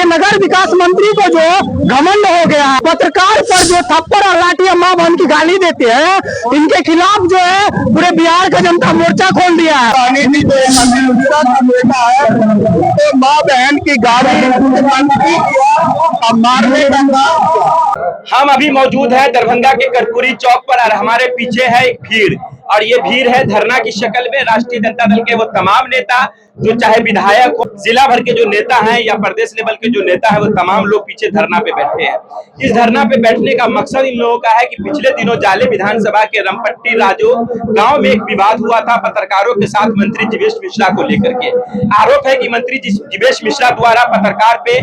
ये नगर विकास मंत्री को जो घमंड हो गया है, पत्रकार पर जो थप्पड़ और लाठी अम्मा बहन की गाली देते हैं, इनके खिलाफ जो है पूरे बिहार का जनता मोर्चा खोल दिया है। तो माँ बहन की गाली मारने का। हम अभी मौजूद है दरभंगा के कर्पूरी चौक पर और हमारे पीछे है एक भीड़, और ये भीड़ है धरना की शक्ल में। राष्ट्रीय जनता दल के वो तमाम नेता जो चाहे विधायक हो, जिला भर के जो नेता हैं या प्रदेश लेवल के जो नेता हैं, वो तमाम लोग पीछे धरना पे बैठे हैं। इस धरना पे बैठने का मकसद इन लोगों का है कि पिछले दिनों जाले विधानसभा के रमपट्टी राजो गांव में एक विवाद हुआ था पत्रकारों के साथ मंत्री जीवेश मिश्रा को लेकर के। आरोप है कि मंत्री जीवेश मिश्रा द्वारा पत्रकार पे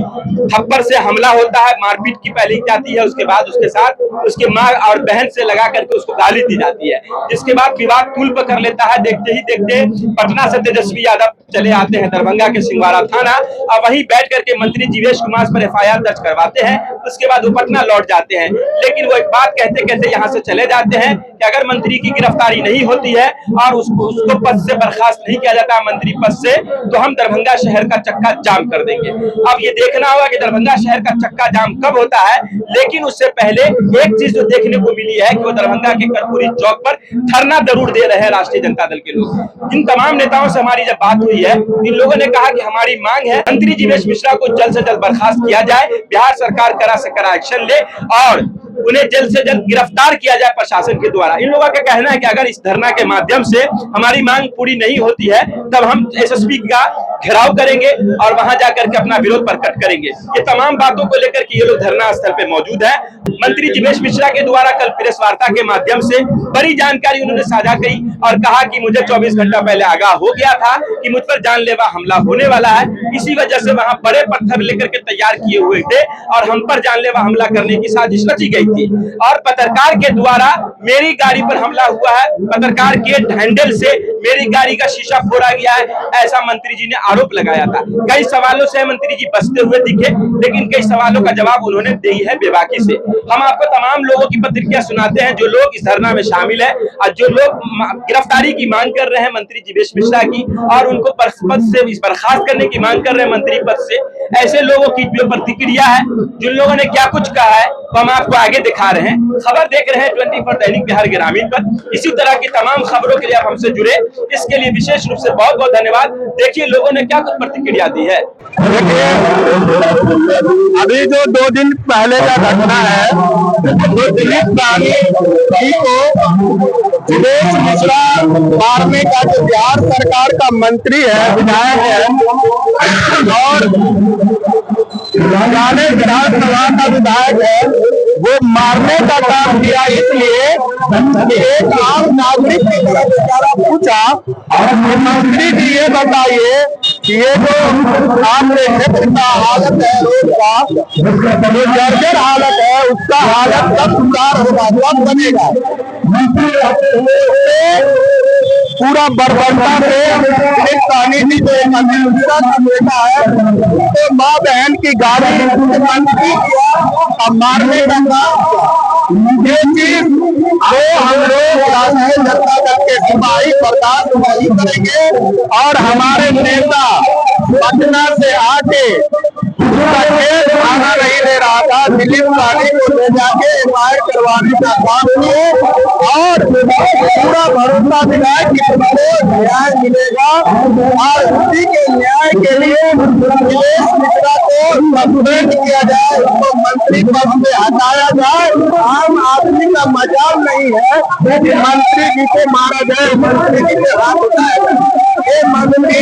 थप्पड़ से हमला होता है, मारपीट की पहली जाती है, उसके बाद उसके साथ उसके माँ और बहन से लगा करके उसको गाली दी जाती है, जिसके बाद विवाद तूल पकड़ लेता है। देखते ही देखते पटना से तेजस्वी यादव चले आते हैं दरभंगा के सिंघवाड़ा थाना और वहीं बैठ करके मंत्री जीवेश कुमार पर FIR दर्ज करवाते हैं। उसके बाद वो पटना लौट जाते हैं, लेकिन वो एक बात कहते कहते यहाँ से चले जाते हैं कि अगर मंत्री की गिरफ्तारी नहीं होती है और उसको पद से बर्खास्त नहीं किया जाता मंत्री पद से, तो हम दरभंगा शहर का चक्का जाम कर देंगे। अब ये देखना होगा कि दरभंगा शहर का चक्का जाम कब होता है, लेकिन उससे पहले एक चीज जो देखने को मिली है कि वो दरभंगा के कर्पूरी चौक पर धरना जरूर दे रहे हैं राष्ट्रीय जनता दल के लोग। इन तमाम नेताओं से हमारी जब बात हुई है, इन लोगों ने कहा कि हमारी मांग है मंत्री जीवेश मिश्रा को जल्द से जल्द बर्खास्त किया जाए, बिहार सरकार कड़ा से कड़ा एक्शन ले और उन्हें जल्द से जल्द गिरफ्तार किया जाए प्रशासन के द्वारा। इन लोगों का कहना है कि अगर इस धरना के माध्यम से हमारी मांग पूरी नहीं होती है, तब हम SSP का घेराव करेंगे और वहां जाकर के अपना विरोध प्रकट करेंगे। ये तमाम बातों को लेकर के ये लोग धरना स्थल पे मौजूद है। मंत्री जीवेश मिश्रा के द्वारा कल प्रेस वार्ता के माध्यम से बड़ी जानकारी उन्होंने साझा की और कहा कि मुझे 24 घंटा पहले आगाह हो गया था कि मुझ पर जानलेवा हमला होने वाला है, इसी वजह से वहां बड़े पत्थर लेकर के तैयार किए हुए थे और हम पर जानलेवा हमला करने की साजिश रची गई थी और पत्रकार के द्वारा मेरी गाड़ी पर हमला हुआ है, पत्रकार के हैंडल से मेरी गाड़ी का शीशा फोड़ा गया है, ऐसा मंत्री जी ने आरोप लगाया था। कई सवालों से मंत्री जी बचते हुए दिखे, लेकिन कई सवालों का जवाब उन्होंने दी है बेबाकी से। हम आपको तमाम लोगों की प्रतिक्रिया सुनाते हैं जो लोग इस धरना में शामिल है और जो लोग गिरफ्तारी की मांग कर रहे हैं मंत्री जीवेश मिश्रा की और उनको पद से बर्खास्त करने की मांग कर रहे हैं मंत्री पद से। ऐसे लोगों की जो प्रतिक्रिया है, जिन लोगों ने क्या कुछ कहा है, तो हम आपको आगे दिखा रहे हैं। खबर देख रहे हैं 24 दैनिक बिहार ग्रामीण पर। इसी तरह की तमाम खबरों के लिए आप हमसे जुड़े, इसके लिए विशेष रूप से बहुत बहुत धन्यवाद। देखिए लोगों ने क्या कुछ प्रतिक्रिया दी है। अभी जो 2 दिन पहले का घटना है, तो जीवेश मिश्रा मारने का जो बिहार सरकार का मंत्री है, विधायक है और विधानसभा का विधायक है, वो मारने का काम किया। इसलिए एक आम नागरिक की तरह बेचारा पूछा और मंत्री जी ये बताइए कि ये जो आपके क्षेत्र का हालत है, रोड का जो जर्जर हालत है, उसका हालत कब सुधार होगा, कब बनेगा? पूरा बर्बरता से एक कहानी थी जो बेटा है, तो माँ बहन की गाली मंत्री अब मारने का काम, ये चीज जो हम लोग राष्ट्रीय जनता दल के सिपाही बर्दाश्त नहीं करेंगे और हमारे नेता पटना से आके उसका केस आना नहीं दे रहा था, दिलीप गांधी को ले जाके FIR करवाने का काम किए और पूरा भरोसा दिलाया कि तुमको न्याय मिलेगा और उसी के न्याय के लिए जीवेश मिश्रा को सस्पेंड किया जाए, उसको मंत्री पद से हटाया जाए। आम आदमी का मजाल नहीं है कि मंत्री जी को मारा जाए, मंत्री जी के हाथ उठाया जाए। ये मंत्री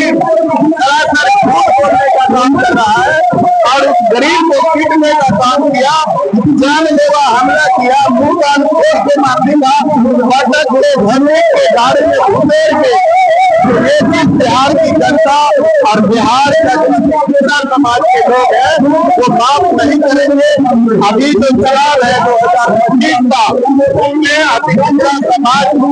सरासर झूठ बोलने का काम कर रहा है और उस गरीब को पीटने का काम किया, जानलेवा हमला किया, मुंह कान फोड़ के मारने का, पटक के धरने के गाड़ी में उतर के। ये चीज बिहार की जनता और बिहार का समाज के लोग हैं वो माफ नहीं करेंगे। अभी जो चुनाव है 2025 का, उसमें अधिकांश समाज को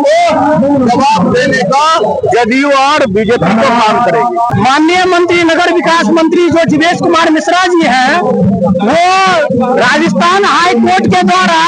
जवाब देने का जदयू और बीजेपी को काम करेगी। माननीय मंत्री नगर विकास मंत्री जो जीवेश कुमार मिश्रा जी हैं, वो राजस्थान हाई कोर्ट के द्वारा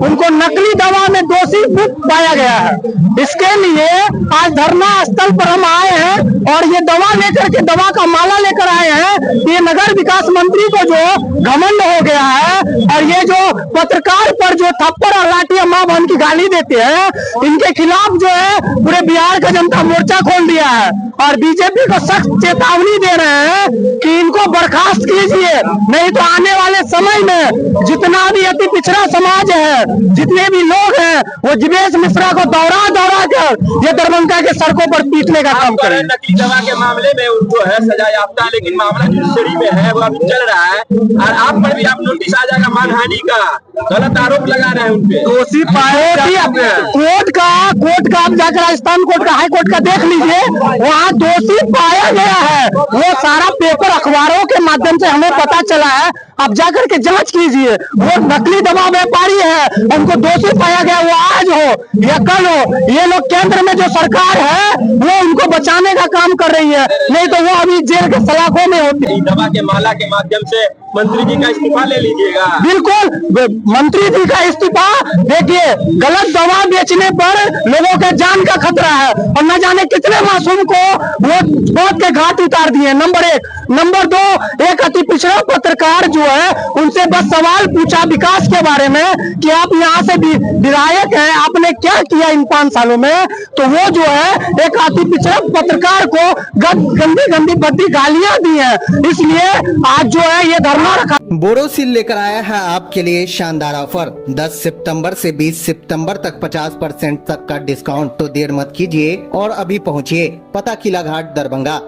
उनको नकली दवा में दोषी पाया गया है। इसके लिए आज धरना स्थल पर हम आए हैं और ये दवा लेकर के, दवा का माला लेकर आए हैं कि ये नगर विकास मंत्री को जो घमंड हो गया है, और ये जो पत्रकार पर जो थप्पड़ और लाठी माँ बहन की गाली देते हैं, इनके खिलाफ जो है पूरे बिहार का जनता मोर्चा खोल दिया है और बीजेपी को सख्त चेतावनी दे रहे हैं कि इनको बर्खास्त कीजिए, नहीं तो आने वाले समय में जितना भी अति पिछड़ा समाज है, जितने भी लोग हैं, वो जीवेश मिश्रा को दौरा दौरा कर ये दरभंगा के सड़कों पर पीटने का काम करें। नकली दवा के मामले में उनको है सजा याफ्ता, लेकिन मामला जुडिशरी में है, वो अभी चल रहा है और आप पर भी आप नोटिस आ जाएगा मानहानि का, गलत आरोप लगा रहे हैं उनपे। दोषी पाए कोर्ट का आप जाकर राजस्थान कोर्ट का, हाई कोर्ट का देख लीजिए, वहाँ दोषी पाया गया है। वो सारा पेपर अखबारों के माध्यम से हमें पता चला है, आप जाकर के जांच कीजिए। वो नकली दवा व्यापारी है, उनको दोषी पाया गया, वो आज हो या कल हो, ये लोग केंद्र में जो सरकार है वो उनको बचाने का काम कर रही है, नहीं तो वो अभी जेल के सलाखों में होती। दवा के माला के माध्यम से मंत्री जी का इस्तीफा ले लीजिएगा। बिल्कुल, मंत्री जी का इस्तीफा, देखिए गलत दवा बेचने पर लोगों के जान का खतरा है और न जाने कितने मासूम को वो मौत के घाट उतार दिए। नंबर 1। नंबर 2, एक अति पिछड़ा पत्रकार जो है उनसे बस सवाल पूछा विकास के बारे में कि आप यहाँ से विधायक हैं, आपने क्या किया इन 5 सालों में, तो वो जो है एक अति पिछड़ा पत्रकार को गंदी गंदी बद्दी गालियां दी है। इसलिए आज जो है ये धरना रखा। बोरोसिल लेकर आया है आपके लिए शानदार ऑफर। 10 सितंबर से 20 सितंबर तक 50% तक का डिस्काउंट। तो देर मत कीजिए और अभी पहुंचिए, पता किला घाट दरभंगा।